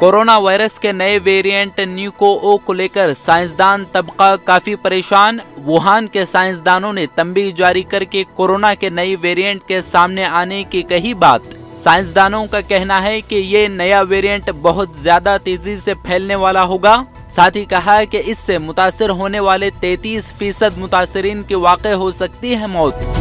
Corona virus के नए variant न्यूको को लेकर साइंसदान तबका काफी परेशान। वुहान के साइंसदानों ने तंबीह जारी करके कोरोना के नए वेरिएंट के सामने आने की कही बात। साइंसदानों का कहना है कि ये नया वेरिएंट बहुत ज्यादा तेजी से फैलने वाला होगा। साथ ही कहा कि इससे मुतासिर होने वाले 33% मुतासिरीन की वाक़ई हो सकती है मौत।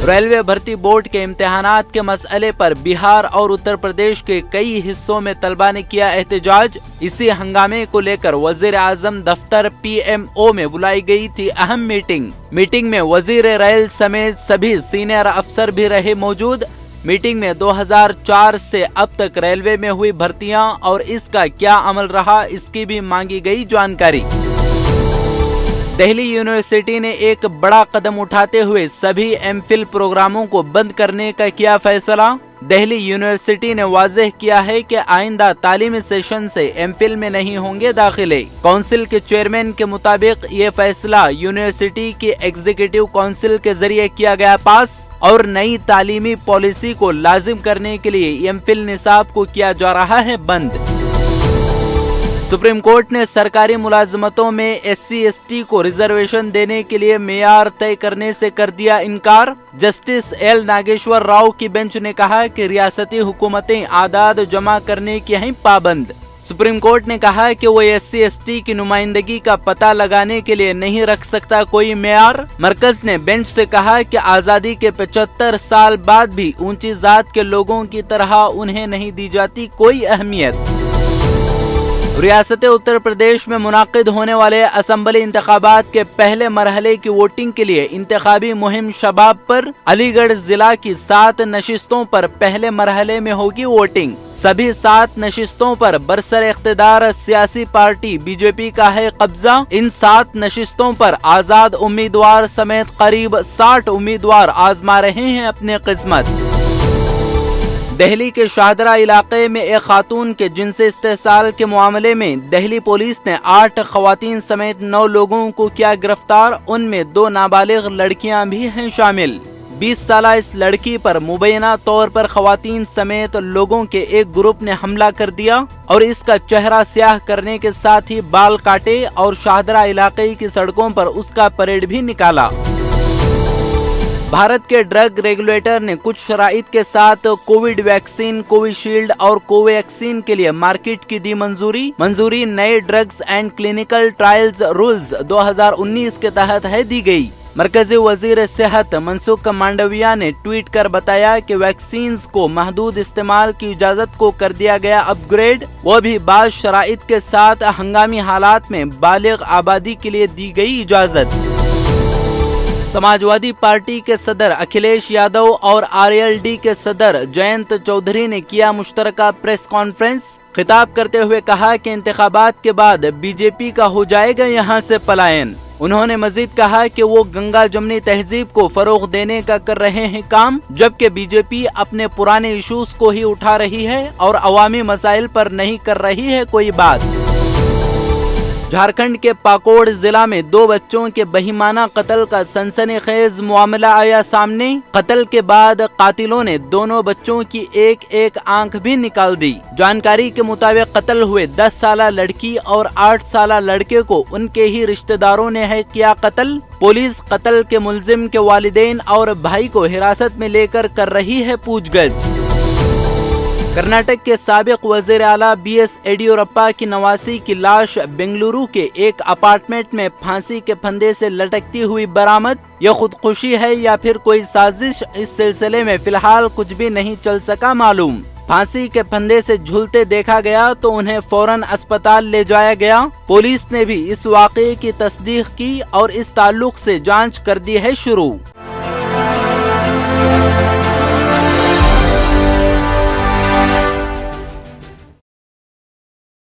रेलवे भर्ती बोर्ड के इम्तिहानात के मसले पर बिहार और उत्तर प्रदेश के कई हिस्सों में तलबा ने किया एहतजाज। इसी हंगामे को लेकर वजीर आजम दफ्तर PMO में बुलाई गई थी अहम मीटिंग में वजीर रेल समेत सभी सीनियर अफसर भी रहे मौजूद। मीटिंग में 2004 से अब तक रेलवे में हुई भर्तियां और इसका क्या अमल रहा, इसकी भी मांगी गई जानकारी। दिल्ली यूनिवर्सिटी ने एक बड़ा कदम उठाते हुए सभी MPhil प्रोग्रामों को बंद करने का किया फैसला। दिल्ली यूनिवर्सिटी ने वाज़ेह किया है कि आइंदा तालीमी सेशन से MPhil में नहीं होंगे दाखिले। काउंसिल के चेयरमैन के मुताबिक ये फैसला यूनिवर्सिटी की एग्जीक्यूटिव काउंसिल के जरिए किया गया पास और नई तालीमी पॉलिसी को लाजिम करने के लिए MPhil निसाब को किया जा रहा है बंद। सुप्रीम कोर्ट ने सरकारी मुलाजमतों में SC/ST को रिजर्वेशन देने के लिए मेयार तय करने से कर दिया इनकार। जस्टिस L नागेश्वर राव की बेंच ने कहा कि रियासती हुकूमतें आदाद जमा करने की हैं पाबंद। सुप्रीम कोर्ट ने कहा कि वो SC/ST की नुमाइंदगी का पता लगाने के लिए नहीं रख सकता कोई मेयार। मरकज ने बेंच से कहा कि आजादी के 75 साल बाद भी ऊंची जात के लोगों की तरह उन्हें नहीं दी जाती कोई अहमियत। रियासत उत्तर प्रदेश में मुनाकिद होने वाले असम्बली इंतखाबात के पहले मरहले की वोटिंग के लिए इंतखाबी मुहिम शबाब पर। अलीगढ़ जिला की 7 नशिस्तों पर पहले मरहले में होगी वोटिंग। सभी 7 नशिस्तों पर बरसर इख्तिदार सियासी पार्टी BJP का है कब्जा। इन 7 नशिस्तों पर आजाद उम्मीदवार समेत करीब 60 उम्मीदवार आजमा रहे हैं अपनी किस्मत। दिल्ली के शाहदरा इलाके में एक खातून के जिनसी इस्तेहसाल के मामले में दिल्ली पुलिस ने 8 खवातीन समेत 9 लोगों को किया गिरफ्तार। उनमें 2 नाबालिग लड़कियां भी हैं शामिल। 20 साल इस लड़की पर मुबैना तौर पर खवातीन समेत लोगों के एक ग्रुप ने हमला कर दिया और इसका चेहरा स्याह करने के साथ ही बाल काटे और शाहदरा इलाके की सड़कों पर उसका परेड भी निकाला। भारत के ड्रग रेगुलेटर ने कुछ शराइत के साथ कोविड वैक्सीन कोविशील्ड और कोवैक्सीन के लिए मार्केट की दी मंजूरी नए drugs and clinical trials rules 2019 के तहत है दी गई। मरकजी वजीर सेहत मनसुख मांडविया ने ट्वीट कर बताया कि वैक्सीन को महदूद इस्तेमाल की इजाजत को कर दिया गया अपग्रेड, वो भी बाज शराइत के साथ हंगामी हालात में बालिग आबादी के लिए दी गई इजाजत। समाजवादी पार्टी के सदर अखिलेश यादव और RLD के सदर जयंत चौधरी ने किया मुश्तरका प्रेस कॉन्फ्रेंस। खिताब करते हुए कहा कि इंतखाबात के बाद BJP का हो जाएगा यहां से पलायन। उन्होंने मजीद कहा कि वो गंगा जमनी तहजीब को फरोग देने का कर रहे हैं काम, जबकि BJP अपने पुराने इशूज को ही उठा रही है और अवामी मसाइल पर नहीं कर रही है कोई बात। झारखंड के पाकोड़ जिला में 2 बच्चों के बहिमाना कत्ल का सनसनीखेज मामला आया सामने। कत्ल के बाद कातिलों ने दोनों बच्चों की एक आंख भी निकाल दी। जानकारी के मुताबिक कत्ल हुए 10 साल लड़की और 8 साल लड़के को उनके ही रिश्तेदारों ने है किया कत्ल। पुलिस कत्ल के मुलजिम के वालिदैन और भाई को हिरासत में लेकर कर रही है पूछगछ। कर्नाटक के साबिक वजीर आला BS येडियुरप्पा की नवासी की लाश बेंगलुरु के एक अपार्टमेंट में फांसी के फंदे से लटकती हुई बरामद। यह खुदकुशी है या फिर कोई साजिश, इस सिलसिले में फिलहाल कुछ भी नहीं चल सका मालूम। फांसी के फंदे से झूलते देखा गया तो उन्हें फौरन अस्पताल ले जाया गया। पुलिस ने भी इस वाक़े की तस्दीक की और इस ताल्लुक से जांच कर दी है शुरू।